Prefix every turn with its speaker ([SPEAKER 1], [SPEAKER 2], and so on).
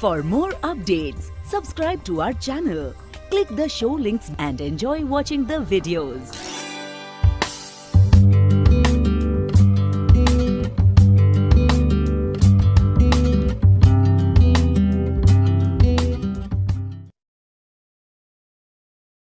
[SPEAKER 1] For more updates, subscribe to our channel, click the show links and enjoy watching the videos.